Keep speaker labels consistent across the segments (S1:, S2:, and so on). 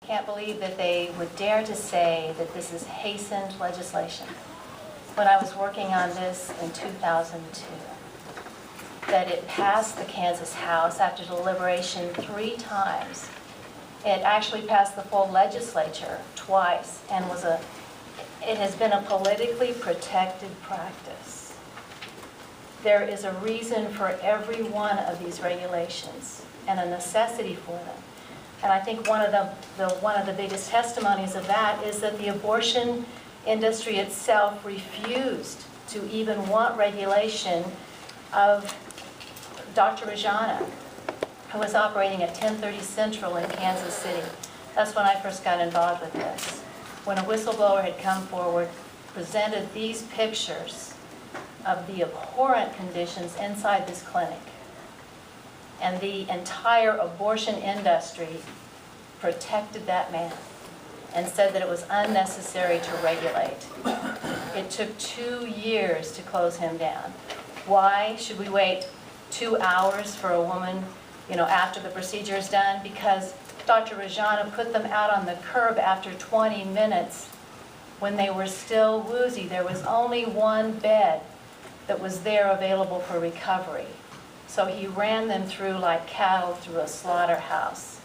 S1: Can't believe that they would dare to say that this is hastened legislation. When I was working on this in 2002, that it passed the Kansas House after deliberation 3 times. It actually passed the full legislature twice and it has been a politically protected practice. There is a reason for every one of these regulations and a necessity for them. And I think one of the biggest testimonies of that is that the abortion industry itself refused to even want regulation of Dr. Rajana, who was operating at 1030 Central in Kansas City. That's when I first got involved with this. When a whistleblower had come forward, presented these pictures of the abhorrent conditions inside this clinic. And the entire abortion industry protected that man and said that it was unnecessary to regulate. It took 2 years to close him down. Why should we wait 2 hours for a woman, after the procedure is done? Because Dr. Rajana put them out on the curb after 20 minutes when they were still woozy. There was only 1 bed that was there available for recovery. So he ran them through like cattle through a slaughterhouse.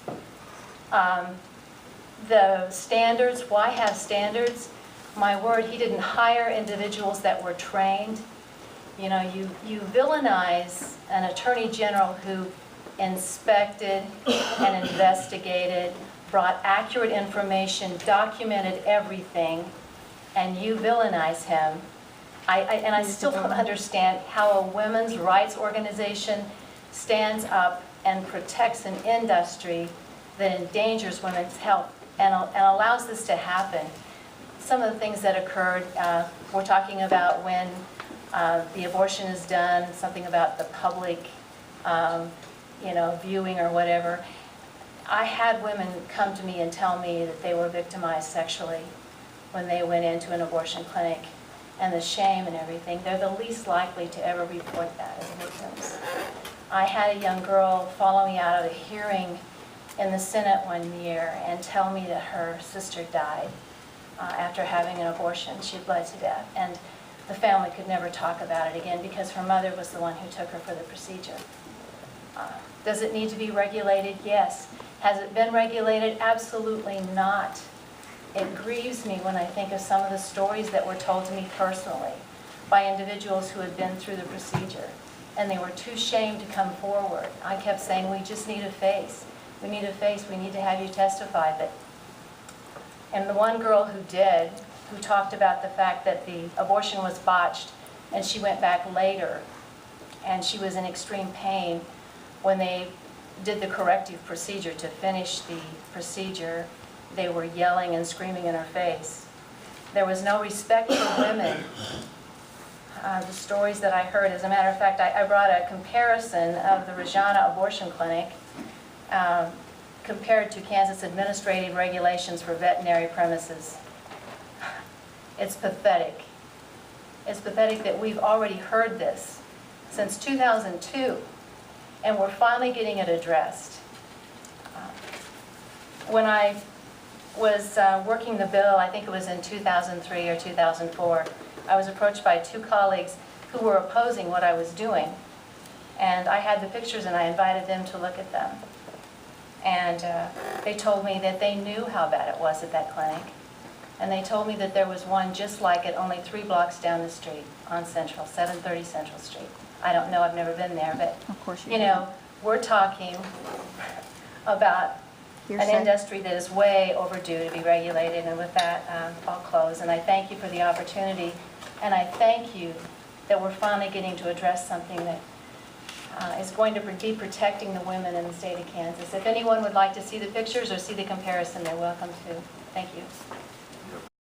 S1: The standards, why have standards? My word, he didn't hire individuals that were trained. You villainize an attorney general who inspected and investigated, brought accurate information, documented everything, and you villainize him. I still don't understand how a women's rights organization stands up and protects an industry that endangers women's health and allows this to happen. Some of the things that occurred, we're talking about when the abortion is done, something about the public viewing or whatever. I had women come to me and tell me that they were victimized sexually when they went into an abortion clinic, and the shame and everything. They're the least likely to ever report that as victims. I had a young girl follow me out of a hearing in the Senate one year and tell me that her sister died after having an abortion. She bled to death, and the family could never talk about it again because her mother was the one who took her for the procedure. Does it need to be regulated? Yes. Has it been regulated? Absolutely not. It grieves me when I think of some of the stories that were told to me personally by individuals who had been through the procedure, and they were too ashamed to come forward. I kept saying, we just need a face. We need a face. We need to have you testify. And the one girl who did, who talked about the fact that the abortion was botched, and she went back later, and she was in extreme pain when they did the corrective procedure to finish the procedure. They were yelling and screaming in her face. There was no respect for women. The stories that I heard, as a matter of fact, I brought a comparison of the Rajana abortion clinic compared to Kansas administrative regulations for veterinary premises. It's pathetic. It's pathetic that we've already heard this since 2002, and we're finally getting it addressed. When I was working the bill, I think it was in 2003 or 2004, I was approached by 2 colleagues who were opposing what I was doing. And I had the pictures and I invited them to look at them. And they told me that they knew how bad it was at that clinic. And they told me that there was one just like it, only 3 blocks down the street on Central, 730 Central Street. I don't know, I've never been there, but
S2: of course
S1: we're talking about an industry that is way overdue to be regulated. And with that, I'll close. And I thank you for the opportunity. And I thank you that we're finally getting to address something that is going to be protecting the women in the state of Kansas. If anyone would like to see the pictures or see the comparison, they're welcome to. Thank you.